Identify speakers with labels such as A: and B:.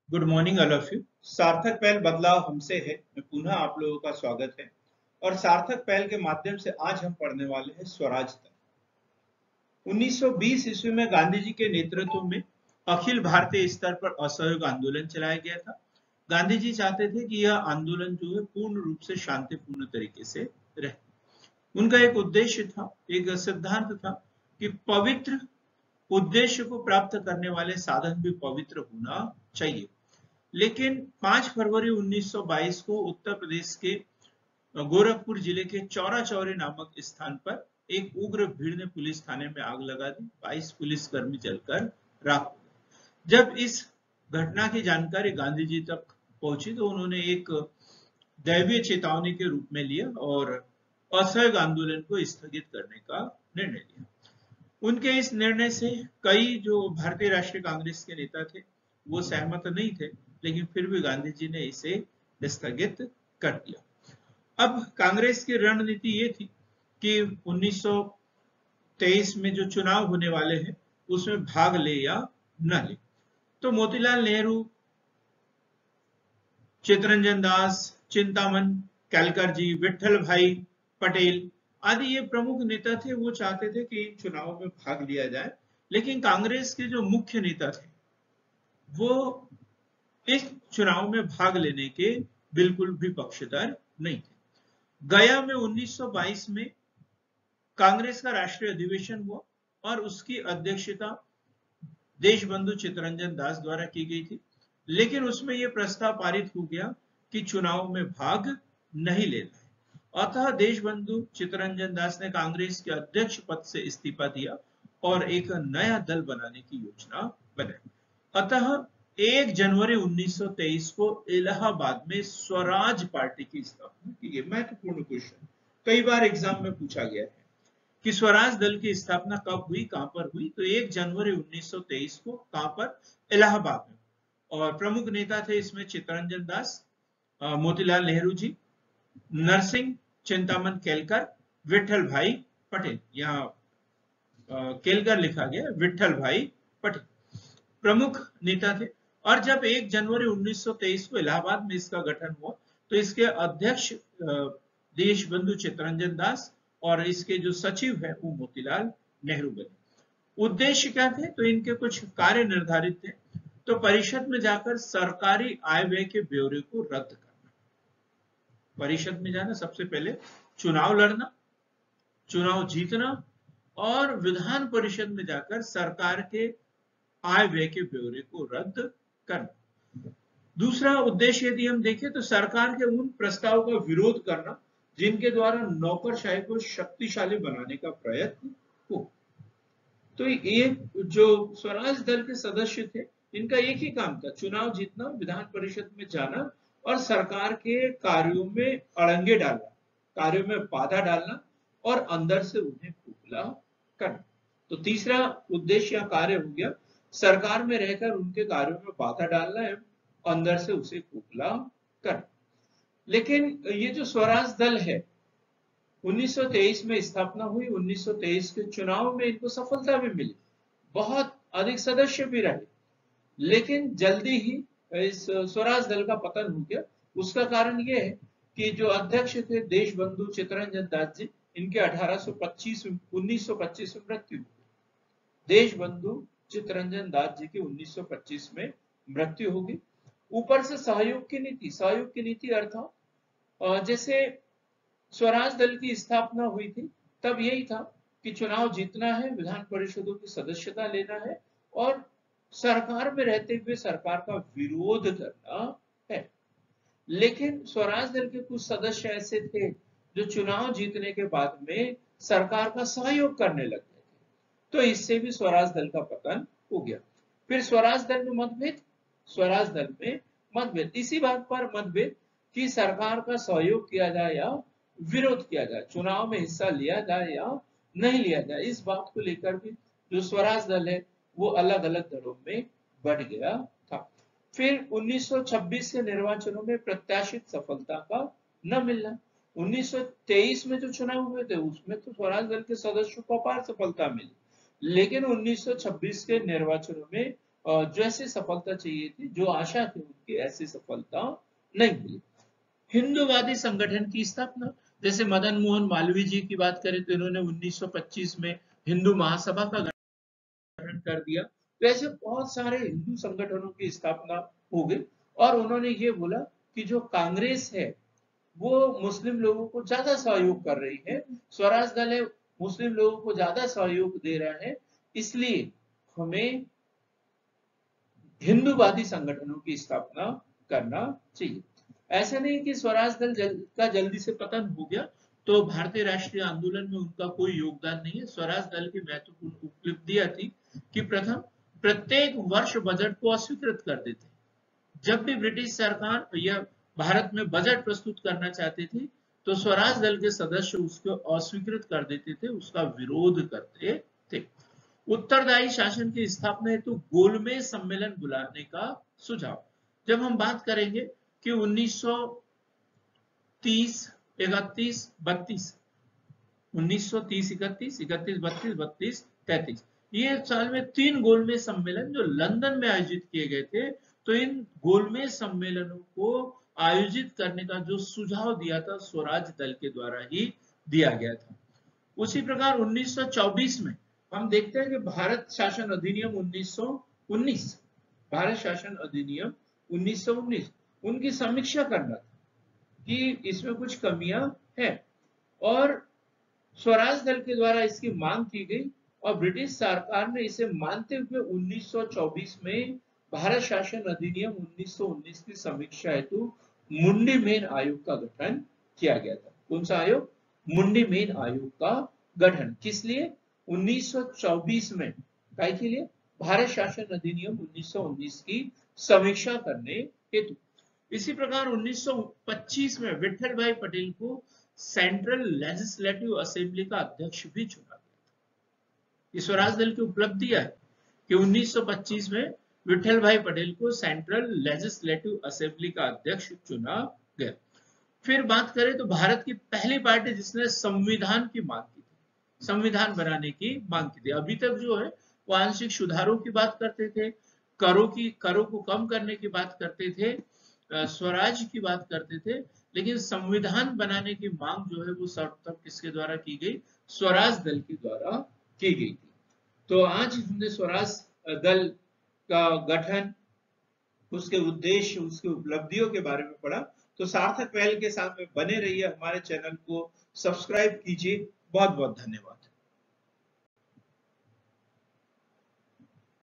A: Good morning all of you. सार्थक पहल बदलाव हमसे है में पुनः आप लोगों का स्वागत है। और सार्थक पहल के माध्यम से आज हम पढ़ने वाले हैं स्वराज तक। 1920 ईस्वी में गांधी जी के नेतृत्व में अखिल भारतीय स्तर पर असहयोग आंदोलन चलाया गया था। गांधी जी चाहते थे कि यह आंदोलन जो है पूर्ण रूप से शांतिपूर्ण तरीके से रहे। उनका एक उद्देश्य था, एक सिद्धांत था कि पवित्र उद्देश्य को प्राप्त करने वाले साधन भी पवित्र होना चाहिए। लेकिन 5 फरवरी 1922 को उत्तर प्रदेश के गोरखपुर जिले के चौरा चौरी नामक स्थान पर एक उग्र भीड़ ने पुलिस थाने में आग लगा दी। 22 पुलिसकर्मी जलकर राख हो गए। जब इस घटना की जानकारी गांधी जी तक पहुंची तो उन्होंने एक दैवीय चेतावनी के रूप में लिया और असहयोग आंदोलन को स्थगित करने का निर्णय लिया। उनके इस निर्णय से कई जो भारतीय राष्ट्रीय कांग्रेस के नेता थे वो सहमत नहीं थे, लेकिन फिर भी गांधी जी ने इसे स्थगित कर दिया। अब कांग्रेस की रणनीति ये थी कि 1923 में जो चुनाव होने वाले हैं उसमें भाग ले या न ले। तो मोतीलाल नेहरू, चित्तरंजन दास, चिंतामन केलकर जी, विट्ठल भाई पटेल आदि ये प्रमुख नेता थे। वो चाहते थे कि इन चुनावों में भाग लिया जाए, लेकिन कांग्रेस के जो मुख्य नेता थे वो इस चुनाव में भाग लेने के बिल्कुल भी पक्षधर नहीं थे। गया में 1922 में कांग्रेस का राष्ट्रीय अधिवेशन हुआ और उसकी अध्यक्षता देशबंधु चित्तरंजन दास द्वारा की गई थी, लेकिन उसमें यह प्रस्ताव पारित हो गया कि चुनाव में भाग नहीं लेना है। अतः देशबंधु चित्तरंजन दास ने कांग्रेस के अध्यक्ष पद से इस्तीफा दिया और एक नया दल बनाने की योजना बनाई। अतः 1 जनवरी 1923 को इलाहाबाद में स्वराज पार्टी की स्थापना की गई। महत्वपूर्ण क्वेश्चन, कई बार एग्जाम में पूछा गया है कि स्वराज दल की स्थापना कब हुई, कहां पर हुई। तो 1 जनवरी 1923 को कहां पर, इलाहाबाद में। और प्रमुख नेता थे इसमें चित्तरंजन दास, मोतीलाल नेहरू जी, नरसिंह चिंतामन केलकर, विट्ठल भाई पटेल। यहाँ केलकर लिखा गया, विट्ठल भाई पटेल प्रमुख नेता थे। और जब 1 जनवरी 1923 को इलाहाबाद में इसका गठन हुआ तो इसके अध्यक्ष देशबंधु चित्तरंजन दास और इसके जो सचिव है वो मोतीलाल नेहरू बने। उद्देश्य क्या थे, तो इनके कुछ कार्य निर्धारित थे। तो परिषद में जाकर सरकारी आय व्यय के ब्यौरे को रद्द करना, परिषद में जाना, सबसे पहले चुनाव लड़ना, चुनाव जीतना और विधान परिषद में जाकर सरकार के आय व्यय के ब्यौरे को रद्द करना। दूसरा उद्देश्य यदि हम देखें तो सरकार के उन प्रस्ताव का विरोध करना जिनके द्वारा नौकरशाही को शक्तिशाली बनाने का प्रयत्न हो। तो ये जो स्वराज दल के सदस्य थे इनका एक ही काम था, चुनाव जीतना, विधान परिषद में जाना और सरकार के कार्यों में अड़ंगे डालना, कार्यों में बाधा डालना और अंदर से उन्हें खोखला करना। तो तीसरा उद्देश्य या कार्य हो गया सरकार में रहकर उनके कार्यों में बाधा डालना है, अंदर से उसे खोखला करना। लेकिन ये जो स्वराज दल है 1923 में स्थापना हुई, 1923 के चुनाव में इनको सफलता भी मिली, बहुत अधिक सदस्य भी रहे, लेकिन जल्दी ही इस स्वराज दल का पतन हो गया। उसका कारण यह है कि जो अध्यक्ष थे देशबंधु चित्तरंजन दास जी, इनके 1925 में मृत्यु हुई। देशबंधु चित्तरंजन दास जी की 1925 में मृत्यु होगी। ऊपर से सहयोग की नीति अर्थात जैसे स्वराज दल की स्थापना हुई थी तब यही था कि चुनाव जीतना है, विधान परिषदों की सदस्यता लेना है और सरकार में रहते हुए सरकार का विरोध करना है। लेकिन स्वराज दल के कुछ सदस्य ऐसे थे जो चुनाव जीतने के बाद में सरकार का सहयोग करने लग गए थे, तो इससे भी स्वराज दल का पतन हो गया। फिर स्वराज दल में मतभेद, इसी बात पर मतभेद कि सरकार का सहयोग किया जाए या विरोध किया जाए, चुनाव में हिस्सा लिया जाए या नहीं लिया जाए, इस बात को लेकर भी जो स्वराज दल है वो अलग अलग दलों में बढ़ गया था। फिर 1926 के निर्वाचनों में प्रत्याशित सफलता का न मिलना। 1923 में जो चुनाव हुए थे उसमें तो स्वराज दल के सदस्यों को अपार सफलता मिली, लेकिन 1926 के निर्वाचनों में जैसी सफलता चाहिए थी, जो आशा थी उनकी, ऐसी सफलता नहीं मिली। हिंदूवादी संगठन की स्थापना, जैसे मदन मोहन मालवीय जी की बात करें तो इन्होंने 1925 में हिंदू महासभा का गठन कर दिया। तो ऐसे बहुत सारे हिंदू संगठनों की स्थापना हो गई और उन्होंने ये बोला कि जो कांग्रेस है वो मुस्लिम लोगों को ज्यादा सहयोग कर रही है, स्वराज दल है मुस्लिम लोगों को ज्यादा सहयोग दे रहा है, इसलिए हमें हिंदूवादी संगठनों की स्थापना करना चाहिए। ऐसा नहीं कि स्वराज दल का जल्दी से पतन हो गया तो भारतीय राष्ट्रीय आंदोलन में उनका कोई योगदान नहीं है। स्वराज दल की महत्वपूर्ण उपलब्धियां थी कि प्रथम, प्रत्येक वर्ष बजट को अस्वीकृत कर देते। जब भी ब्रिटिश सरकार या भारत में बजट प्रस्तुत करना चाहती थी तो स्वराज दल के सदस्य उसको अस्वीकृत कर देते थे, उसका विरोध करते थे। उत्तरदायी शासन की स्थापना हेतु गोलमेज सम्मेलन बुलाने का सुझाव। जब हम बात करेंगे कि 1930, 31, 32, 1930, 31, 31, 32, 32, 33, ये साल में 3 गोलमेज सम्मेलन जो लंदन में आयोजित किए गए थे। तो इन गोलमेज सम्मेलनों को आयोजित करने का जो सुझाव दिया था स्वराज दल के द्वारा ही दिया गया था। उसी प्रकार 1924 में हम देखते हैं कि भारत शासन अधिनियम 1919, भारत शासन अधिनियम 1919 उनकी समीक्षा करना था कि इसमें कुछ कमियां हैं और स्वराज दल के द्वारा इसकी मांग की गई और ब्रिटिश सरकार ने इसे मानते हुए 1924 में भारत शासन अधिनियम 1919 की समीक्षा हेतु मुंडी मेन आयोग का गठन किया गया था। कौन सा आयोग? मुंडी मेन आयोग का गठन। किस लिए? 1924 में काय के लिए? भारत शासन अधिनियम 1919 की समीक्षा करने हेतु। इसी प्रकार 1925 में विठल भाई पटेल को सेंट्रल लेजिस्लेटिव असेंबली का अध्यक्ष भी चुना गया। स्वराज दल की उपलब्धियां है कि 1925 में विठल भाई पटेल को सेंट्रल लेजिस्लेटिव असेंबली का अध्यक्ष चुना गया। फिर बात करें तो भारत की पहली पार्टी जिसने संविधान की मांग की थी, संविधान बनाने की मांग की थी। अभी तक जो है वो आंशिक सुधारों की बात करते थे, करों को कम करने की बात करते थे, स्वराज की बात करते थे, लेकिन संविधान बनाने की मांग जो है वो सर्वप्रथम किसके द्वारा की गई? स्वराज दल के द्वारा की गई थी। तो आज हमने स्वराज दल का गठन, उसके उद्देश्य, उसकी उपलब्धियों के बारे में पढ़ा। तो सार्थक पहल के साथ में बने रहिए, हमारे चैनल को सब्सक्राइब कीजिए। बहुत बहुत धन्यवाद।